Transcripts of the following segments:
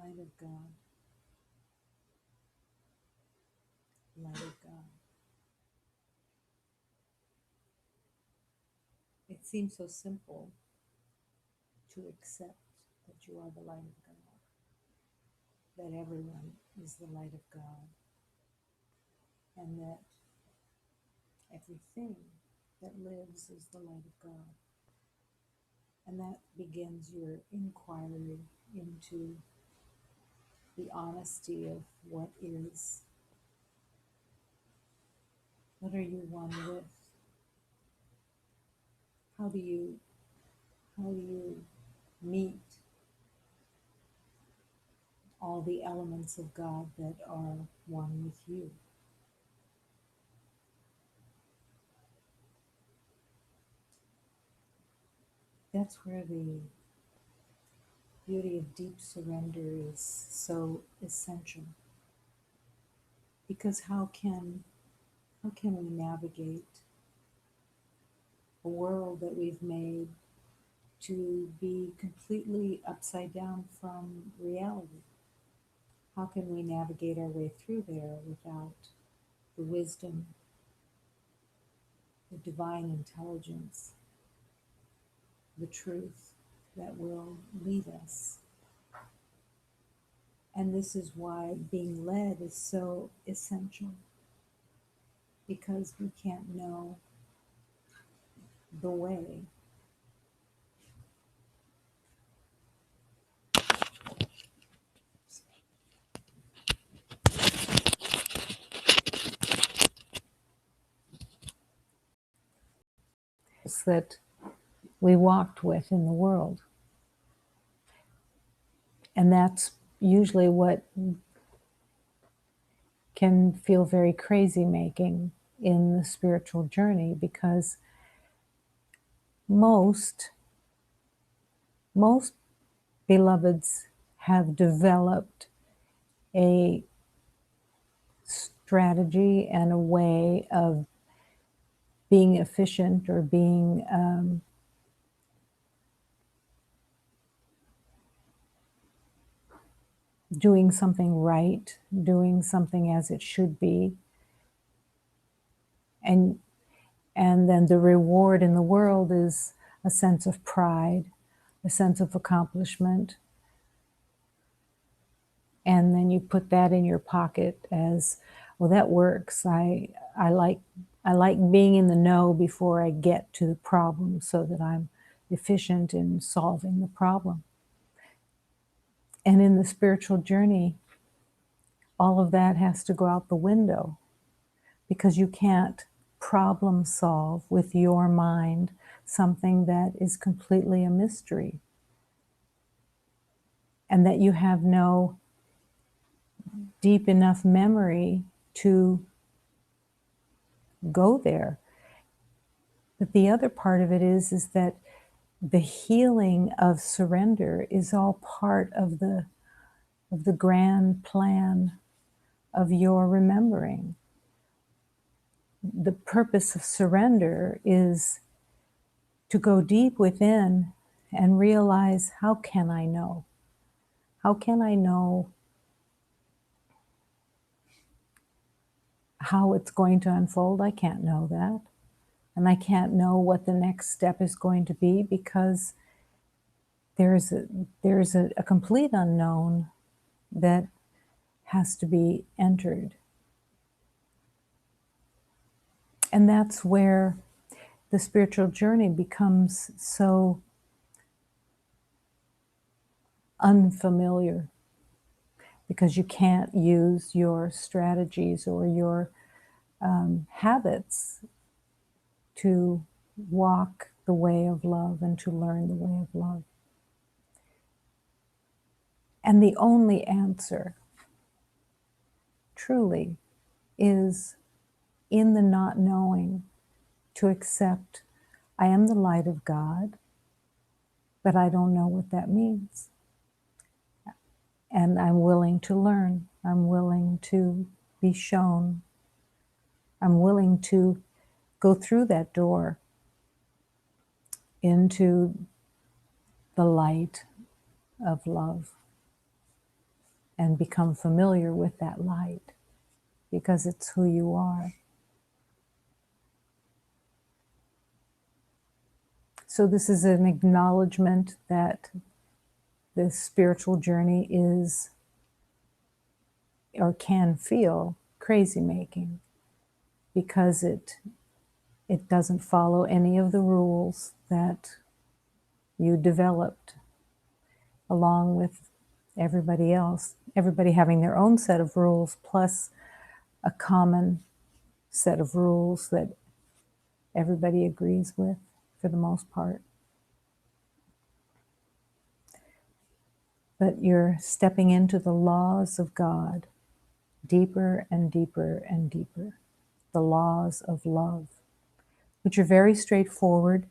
Light of God, light of God. It seems so simple to accept that you are the light of God, that everyone is the light of God, and that everything that lives is the light of God. And that begins your inquiry into the honesty of what is. What are you one with? How do you meet all the elements of God that are one with you? That's where the beauty of deep surrender is so essential. Because how can we navigate a world that we've made to be completely upside down from reality? How can we navigate our way through there without the wisdom, the divine intelligence, the truth that will lead us? And this is why being led is so essential, because we can't know the way. That we walked with in the world. And that's usually what can feel very crazy making in the spiritual journey, because most beloveds have developed a strategy and a way of being efficient or being doing something right, doing something as it should be. And then the reward in the world is a sense of pride, a sense of accomplishment. And then you put that in your pocket as, well, that works. I like being in the know before I get to the problem, so that I'm efficient in solving the problem. And in the spiritual journey, all of that has to go out the window, because you can't problem solve with your mind something that is completely a mystery, and that you have no deep enough memory to go there. But the other part of it is that the healing of surrender is all part of the grand plan of your remembering. The purpose of surrender is to go deep within and realize, how can I know? How can I know how it's going to unfold? I can't know that. And I can't know what the next step is going to be, because there's a complete unknown that has to be entered. And that's where the spiritual journey becomes so unfamiliar, because you can't use your strategies or your habits to walk the way of love and to learn the way of love. And the only answer, truly, is in the not knowing, to accept, I am the light of God, but I don't know what that means. And I'm willing to learn. I'm willing to be shown. I'm willing to go through that door into the light of love. and become familiar with that light because it's who you are. So this is an acknowledgement that this spiritual journey is or can feel crazy making because it doesn't follow any of the rules that you developed along with everybody else, everybody having their own set of rules plus a common set of rules that everybody agrees with for the most part. But you're stepping into the laws of God deeper and deeper and deeper. The laws of love, which are very straightforward.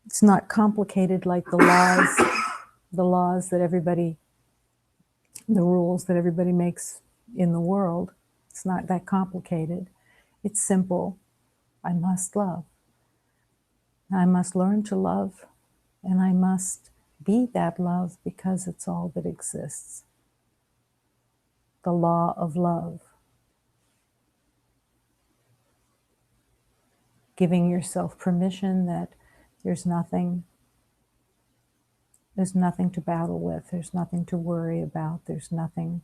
It's not complicated like the laws that everybody, the rules that everybody makes in the world. It's not that complicated. It's simple. I must love. I must learn to love, and I must be that love because it's all that exists. The law of love. Giving yourself permission that there's nothing to battle with. There's nothing to worry about. There's nothing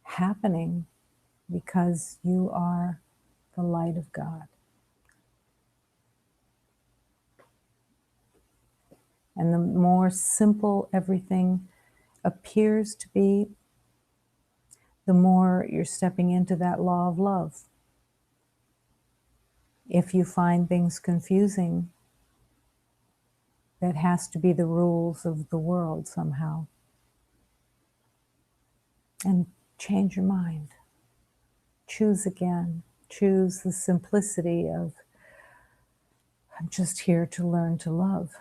happening because you are the light of God. And the more simple everything appears to be, the more you're stepping into that law of love. If you find things confusing, that has to be the rules of the world somehow. And change your mind. Choose again. Choose the simplicity of, I'm just here to learn to love.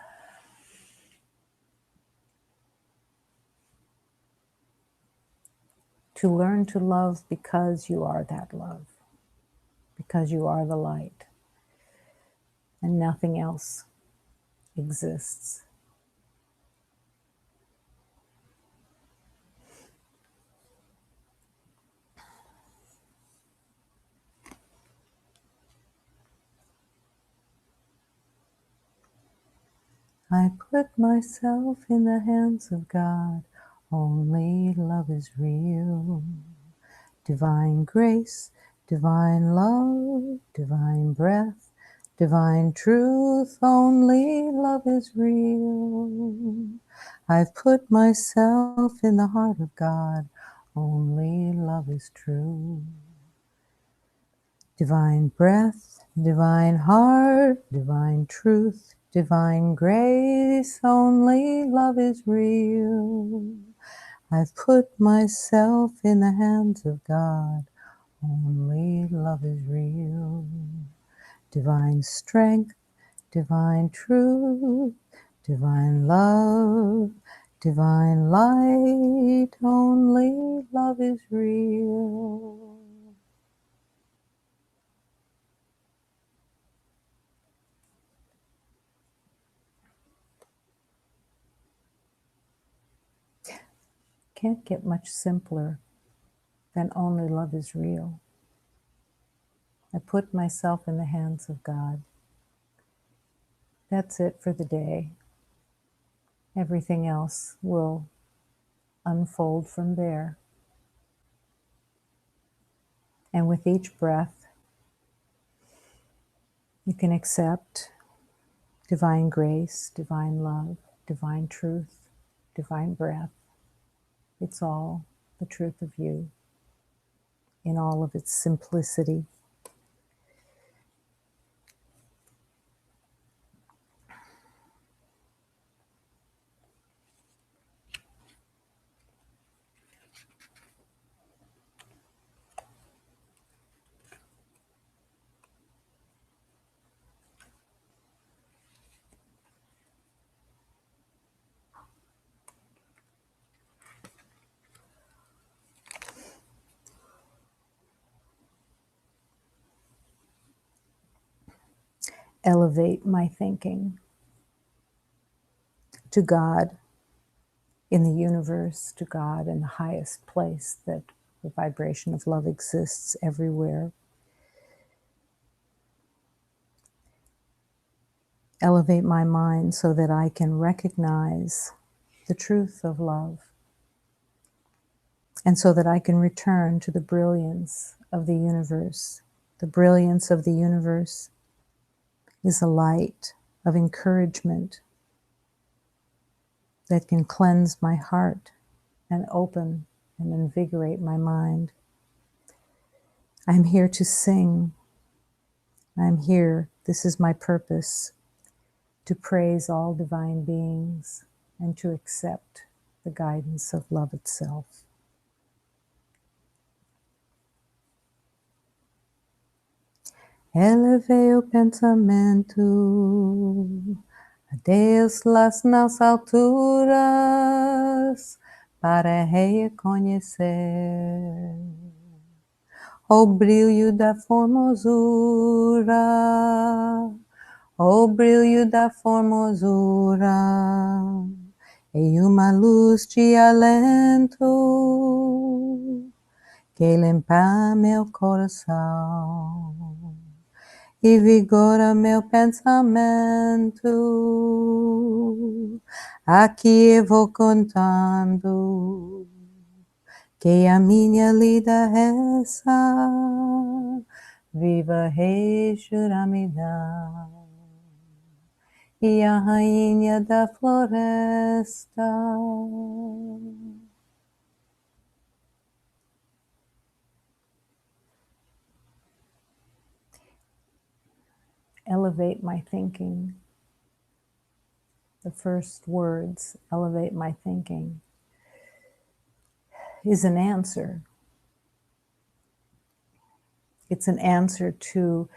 To learn to love because you are that love. Because you are the light. And nothing else exists. I put myself in the hands of God. Only love is real. Divine grace, divine love, divine breath, divine truth. Only love is real. I've put myself in the heart of God. Only love is true. Divine breath, divine heart, divine truth, divine grace, only love is real. I've put myself in the hands of God, only love is real. Divine strength, divine truth, divine love, divine light, only love is real. Can't get much simpler than only love is real. I put myself in the hands of God. That's it for the day. Everything else will unfold from there. And with each breath, you can accept divine grace, divine love, divine truth, divine breath. It's all the truth of you in all of its simplicity. Elevate my thinking to God in the universe, to God, in the highest place, that the vibration of love exists everywhere. Elevate my mind so that I can recognize the truth of love, and so that I can return to the brilliance of the universe. The brilliance of the universe is a light of encouragement that can cleanse my heart and open and invigorate my mind. I'm here to sing. I'm here, this is my purpose, to praise all divine beings and to accept the guidance of love itself. Elevei o pensamento a Deus lá nas alturas para reconhecer o brilho da formosura, o brilho da formosura e uma luz de alento que limpa meu coração e vigora meu pensamento. Aqui eu vou contando que a minha lida é essa, viva Rei Juramidã e a rainha da floresta. Elevate my thinking. The first words, elevate my thinking, is an answer. It's an answer to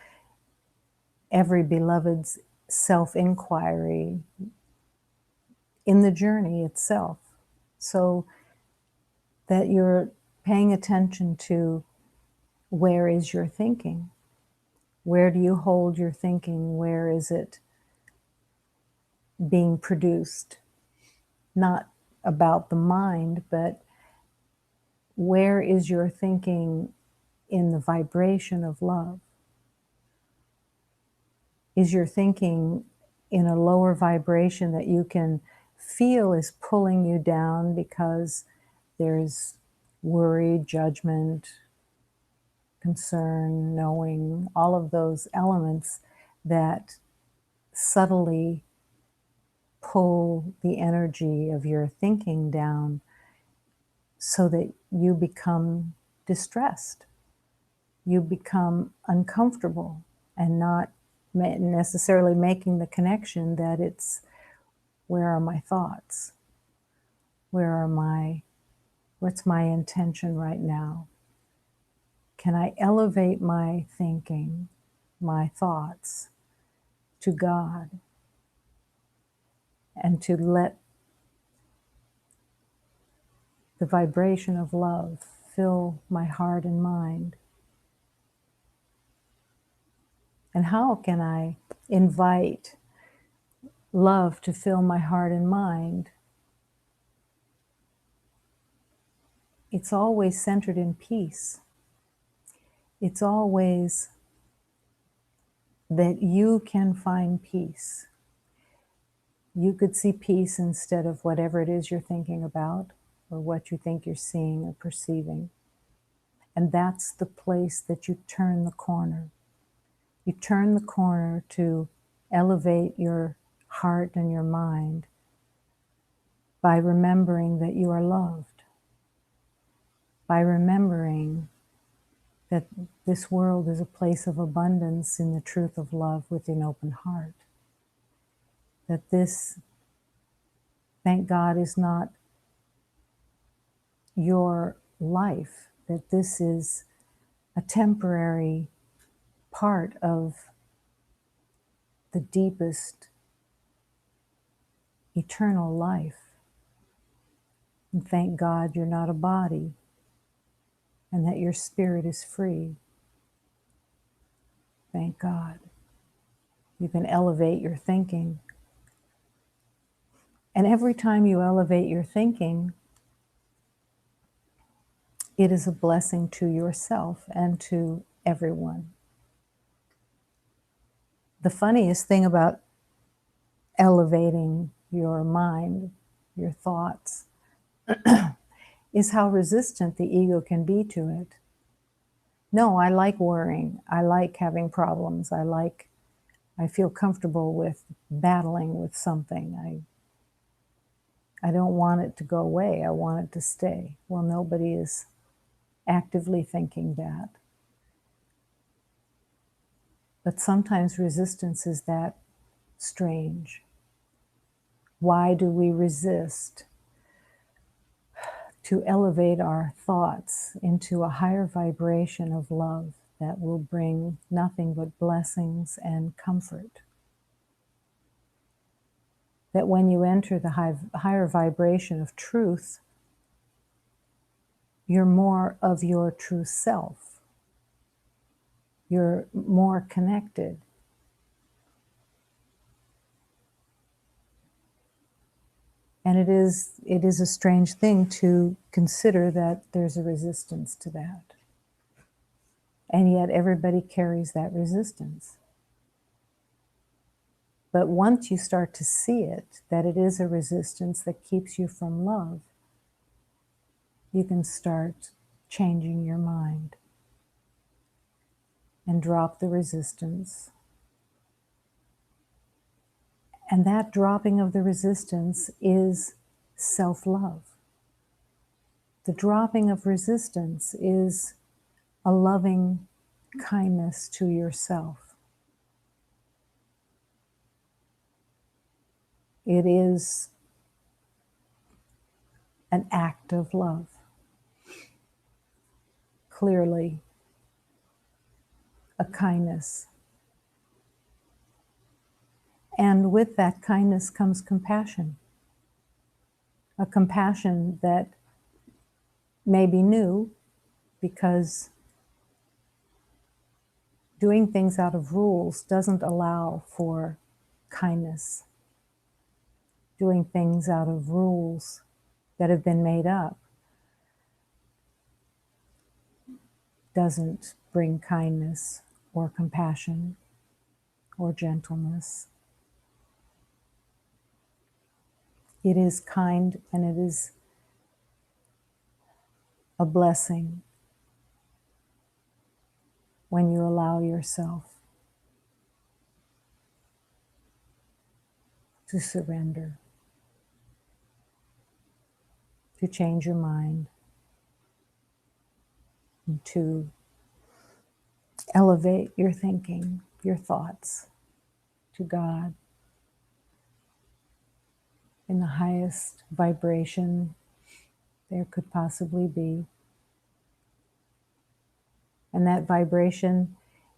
every beloved's self-inquiry in the journey itself, so that you're paying attention to where is your thinking? Where do you hold your thinking? Where is it being produced? Not about the mind, but where is your thinking in the vibration of love? Is your thinking in a lower vibration that you can feel is pulling you down because there's worry, judgment, concern, knowing, all of those elements that subtly pull the energy of your thinking down so that you become distressed, you become uncomfortable and not necessarily making the connection that it's, where are my thoughts? What's my intention right now? Can I elevate my thinking, my thoughts to God, and to let the vibration of love fill my heart and mind? And how can I invite love to fill my heart and mind? It's always centered in peace. It's always that you can find peace. You could see peace instead of whatever it is you're thinking about or what you think you're seeing or perceiving. And that's the place that you turn the corner. You turn the corner to elevate your heart and your mind by remembering that you are loved, by remembering that this world is a place of abundance in the truth of love with an open heart. That this, thank God, is not your life, that this is a temporary part of the deepest eternal life. And thank God you're not a body and that your spirit is free. Thank God. You can elevate your thinking. And every time you elevate your thinking, it is a blessing to yourself and to everyone. The funniest thing about elevating your mind, your thoughts, is how resistant the ego can be to it. No, I like worrying. I like having problems. I feel comfortable with battling with something. I don't want it to go away. I want it to stay. Well, nobody is actively thinking that. But sometimes resistance is that strange. Why do we resist to elevate our thoughts into a higher vibration of love that will bring nothing but blessings and comfort? That when you enter the higher vibration of truth, you're more of your true self. You're more connected. And it is a strange thing to consider that there's a resistance to that. And yet everybody carries that resistance. But once you start to see it, that it is a resistance that keeps you from love, you can start changing your mind and drop the resistance. And that dropping of the resistance is self-love. The dropping of resistance is a loving kindness to yourself. It is an act of love. Clearly, a kindness. And with that kindness comes compassion. A compassion that may be new because doing things out of rules doesn't allow for kindness. Doing things out of rules that have been made up doesn't bring kindness or compassion or gentleness. It is kind and it is a blessing when you allow yourself to surrender, to change your mind, and to elevate your thinking, your thoughts to God in the highest vibration there could possibly be. And that vibration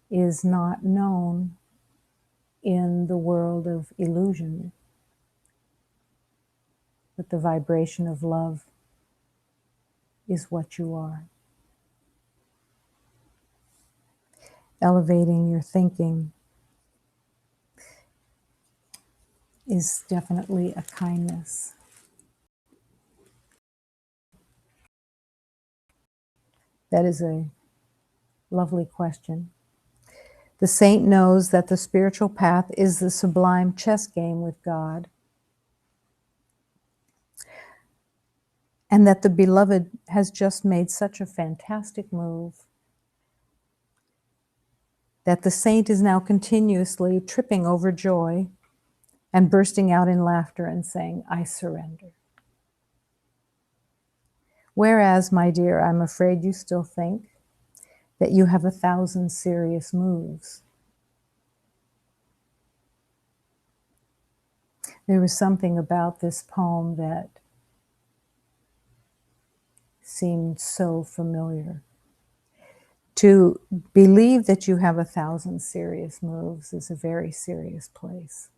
is not known in the world of illusion, but the vibration of love is what you are. Elevating your thinking is definitely a kindness. That is a lovely question. The saint knows that the spiritual path is the sublime chess game with God, and that the beloved has just made such a fantastic move that the saint is now continuously tripping over joy and bursting out in laughter and saying, "I surrender." Whereas, my dear, I'm afraid you still think that you have 1,000 serious moves. There was something about this poem that seemed so familiar. To believe that you have 1,000 serious moves is a very serious place.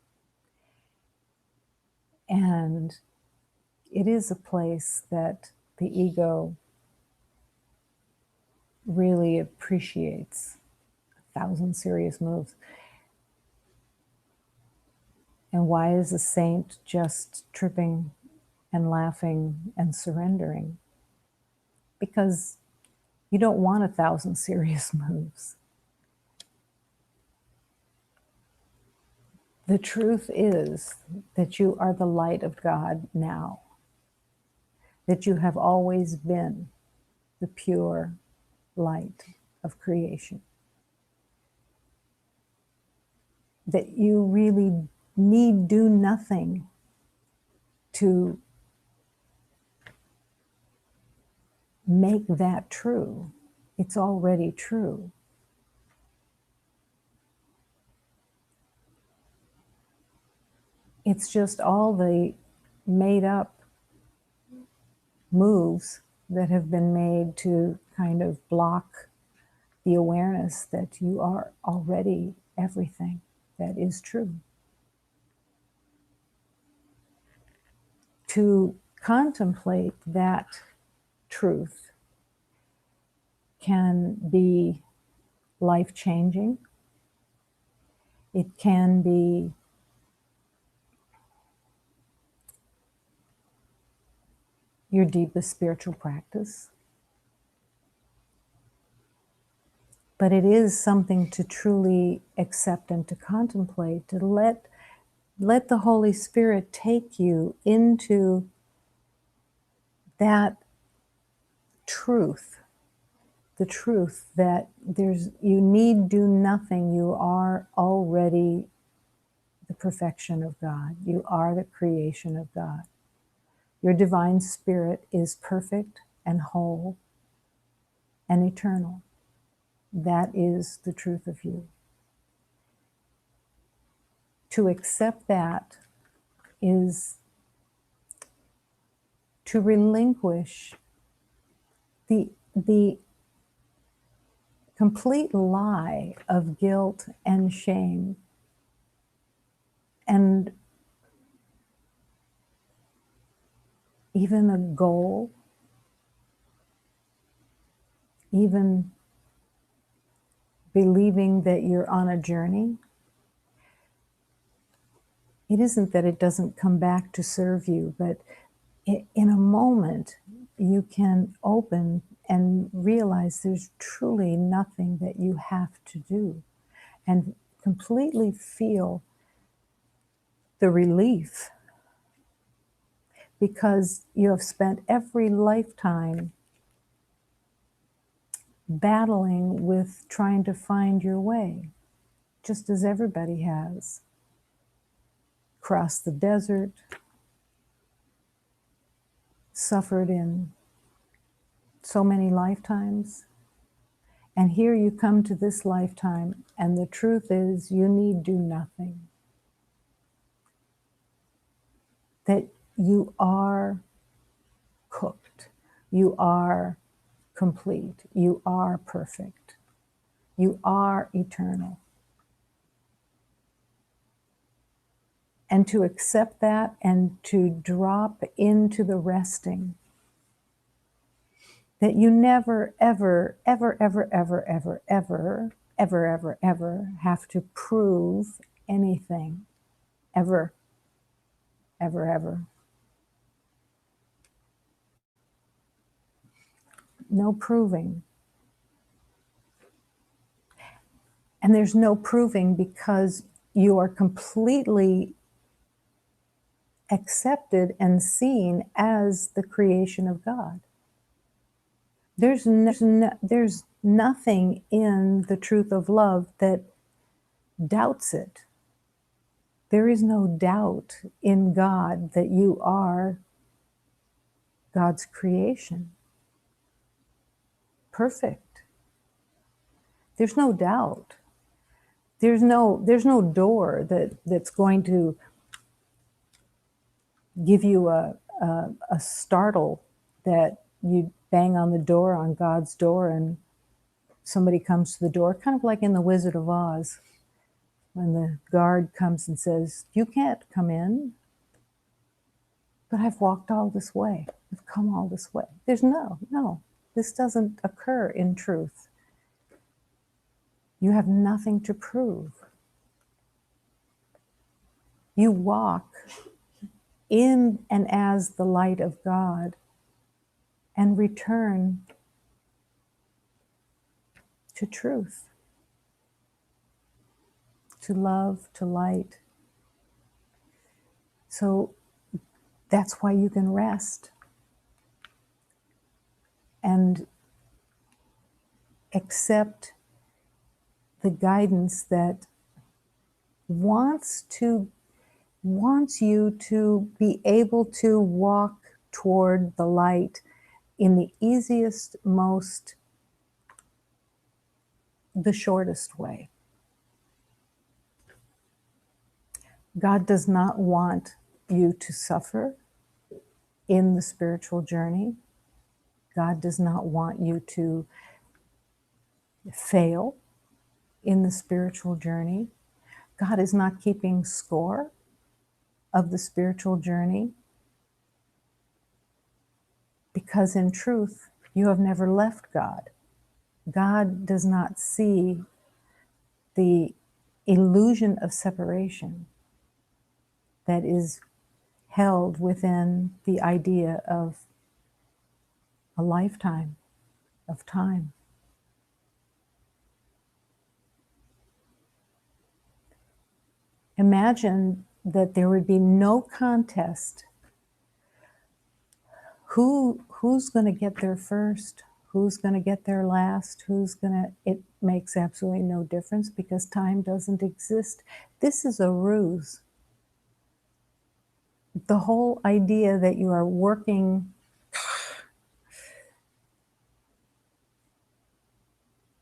And it is a place that the ego really appreciates. 1,000 serious moves. And why is a saint just tripping and laughing and surrendering? Because you don't want 1,000 serious moves. The truth is that you are the light of God now, that you have always been the pure light of creation, that you really need do nothing to make that true. It's already true. It's just all the made up moves that have been made to kind of block the awareness that you are already everything that is true. To contemplate that truth can be life-changing. It can be your deepest spiritual practice. But it is something to truly accept and to contemplate, to let the Holy Spirit take you into that truth, the truth that you need do nothing. You are already the perfection of God. You are the creation of God. Your divine spirit is perfect and whole and eternal. That is the truth of you. To accept that is to relinquish the complete lie of guilt and shame and even a goal, even believing that you're on a journey. It isn't that it doesn't come back to serve you, but in a moment you can open and realize there's truly nothing that you have to do, and completely feel the relief, because you have spent every lifetime battling with trying to find your way, just as everybody has. Crossed the desert, suffered in so many lifetimes, and here you come to this lifetime, and the truth is you need do nothing. That you are cooked, you are complete, you are perfect, you are eternal. And to accept that and to drop into the resting, that you never, ever, ever, ever, ever, ever, ever, ever, ever, ever have to prove anything, ever, ever, ever. No proving. And there's no proving because you are completely accepted and seen as the creation of God. There's nothing in the truth of love that doubts it. There is no doubt in God that you are God's creation. Perfect. There's no doubt. There's no door that's going to give you a startle that you bang on the door, on God's door, and somebody comes to the door, kind of like in The Wizard of Oz, when the guard comes and says, "You can't come in." But I've walked all this way. I've come all this way. There's no, this doesn't occur in truth. You have nothing to prove. You walk in and as the light of God and return to truth, to love, to light. So that's why you can rest and accept the guidance that wants you to be able to walk toward the light in the easiest, the shortest way. God does not want you to suffer in the spiritual journey. God does not want you to fail in the spiritual journey. God is not keeping score of the spiritual journey, because in truth, you have never left God. God does not see the illusion of separation that is held within the idea of a lifetime of time. Imagine that there would be no contest. Who's going to get there first? Who's going to get there last? It makes absolutely no difference, because time doesn't exist. This is a ruse. The whole idea that you are working,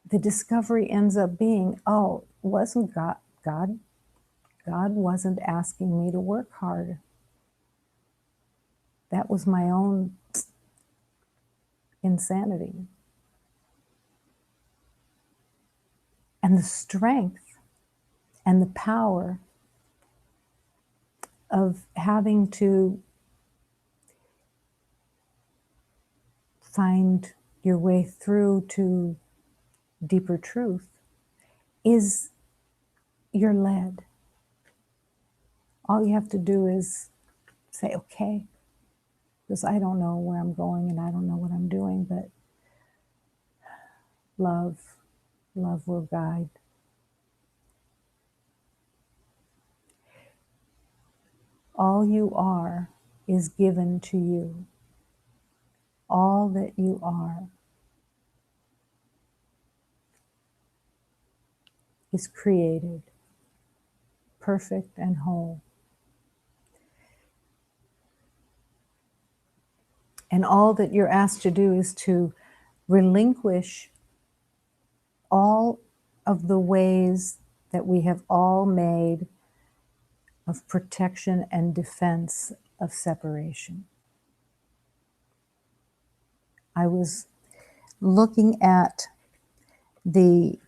the discovery ends up being, oh, wasn't God wasn't asking me to work hard. That was my own insanity. And the strength and the power of having to find your way through to deeper truth is you're led. All you have to do is say, okay, because I don't know where I'm going and I don't know what I'm doing, but love will guide. All you are is given to you. All that you are is created, perfect and whole. And all that you're asked to do is to relinquish all of the ways that we have all made of protection and defense of separation. I was looking at the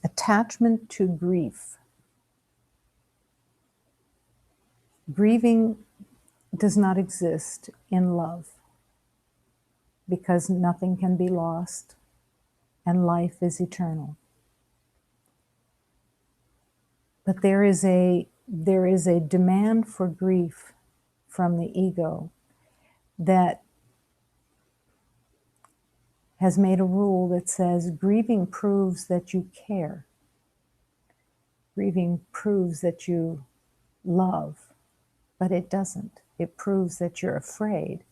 attachment to grief. Grieving does not exist in love, because nothing can be lost and life is eternal. But there is a demand for grief from the ego that has made a rule that says grieving proves that you care. Grieving proves that you love, but it doesn't. It proves that you're afraid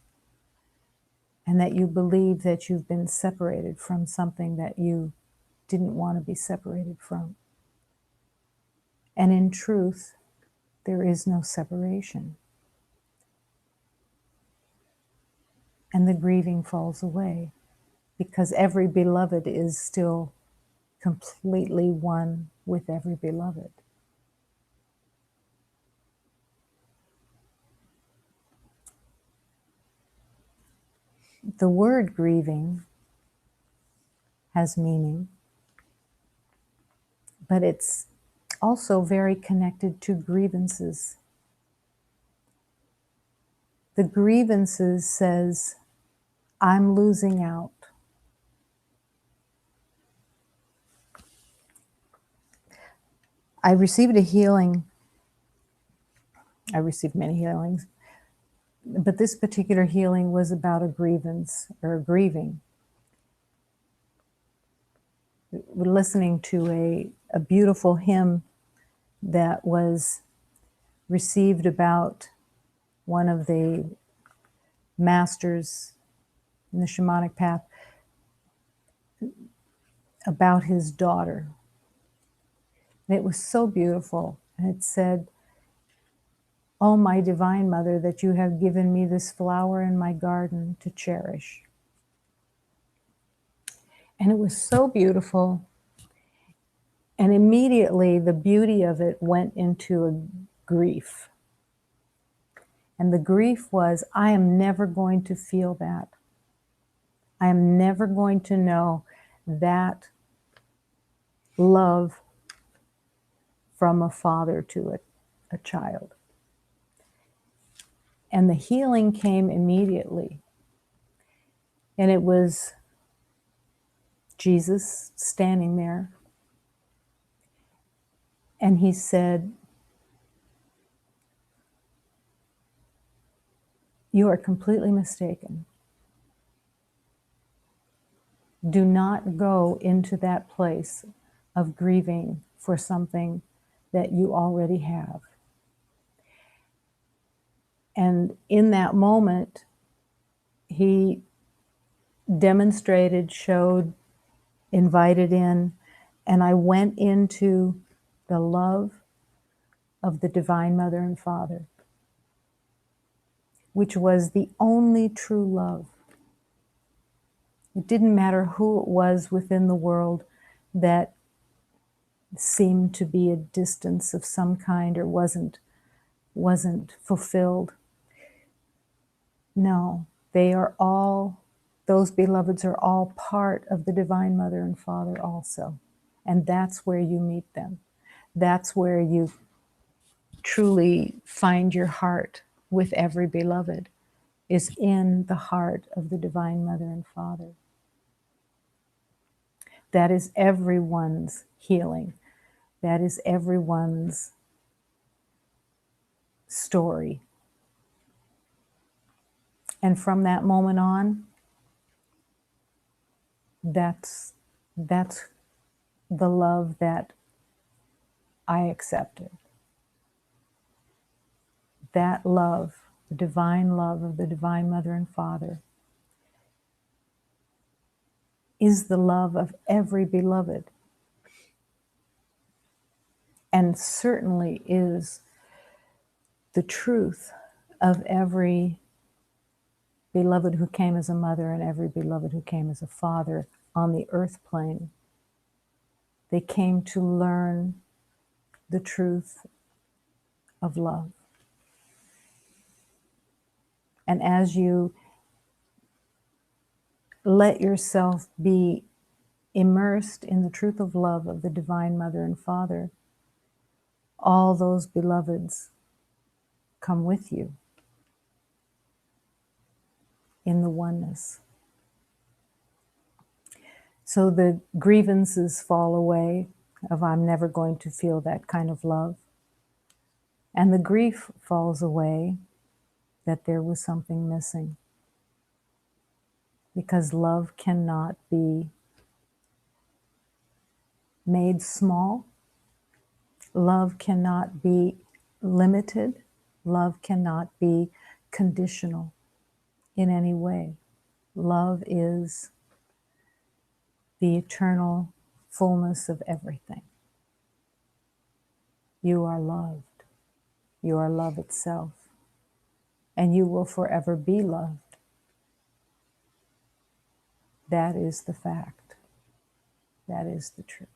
and that you believe that you've been separated from something that you didn't want to be separated from. And in truth, there is no separation. And the grieving falls away, because every beloved is still completely one with every beloved. The word grieving has meaning, but it's also very connected to grievances. The grievances says, I'm losing out. I received a healing I received many healings, but this particular healing was about a grievance or a grieving. We're listening to a beautiful hymn that was received about one of the masters in the shamanic path, about his daughter. And it was so beautiful. And it said, "Oh, my divine mother, that you have given me this flower in my garden to cherish." And it was so beautiful. And immediately the beauty of it went into a grief. And the grief was, I am never going to feel that. I am never going to know that love from a father to a child. And the healing came immediately. And it was Jesus standing there. And he said, "You are completely mistaken. Do not go into that place of grieving for something that you already have." And in that moment, he demonstrated, showed, invited in, and I went into the love of the Divine Mother and Father, which was the only true love. It didn't matter who it was within the world that seemed to be a distance of some kind or wasn't fulfilled. No, they are all, those beloveds are all part of the Divine Mother and Father also. And that's where you meet them. That's where you truly find your heart with every beloved, is in the heart of the Divine Mother and Father. That is everyone's healing. That is everyone's story. And from that moment on, that's the love that I accepted. That love, the divine love of the Divine Mother and Father, is the love of every beloved, and certainly is the truth of every beloved who came as a mother and every beloved who came as a father on the earth plane. They came to learn the truth of love. And as you let yourself be immersed in the truth of love of the Divine Mother and Father, all those beloveds come with you in the oneness. So the grievances fall away of, I'm never going to feel that kind of love. And the grief falls away that there was something missing. Because love cannot be made small. Love cannot be limited. Love cannot be conditional in any way. Love is the eternal fullness of everything. You are loved. You are love itself. And you will forever be loved. That is the fact. That is the truth.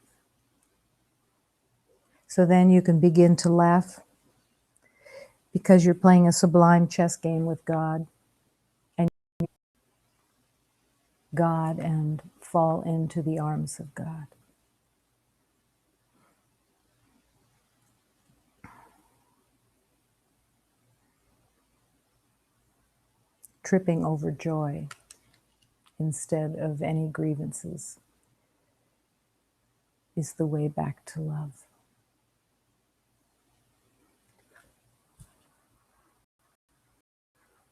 So then you can begin to laugh because you're playing a sublime chess game with God and fall into the arms of God. Tripping over joy instead of any grievances is the way back to love.